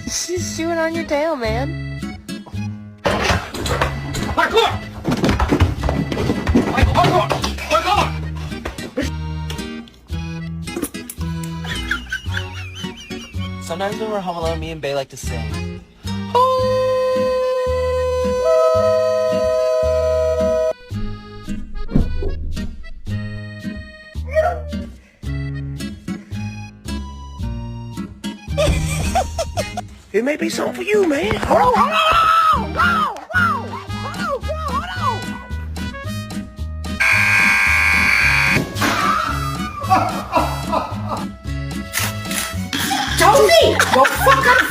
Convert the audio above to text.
She's chewing on your tail, man. Parkour! Parkour! Parkour! Sometimes when we're home alone, me and Bae like to sing. It may be something for you, man. Hold on, hold on! Tony! You're fucking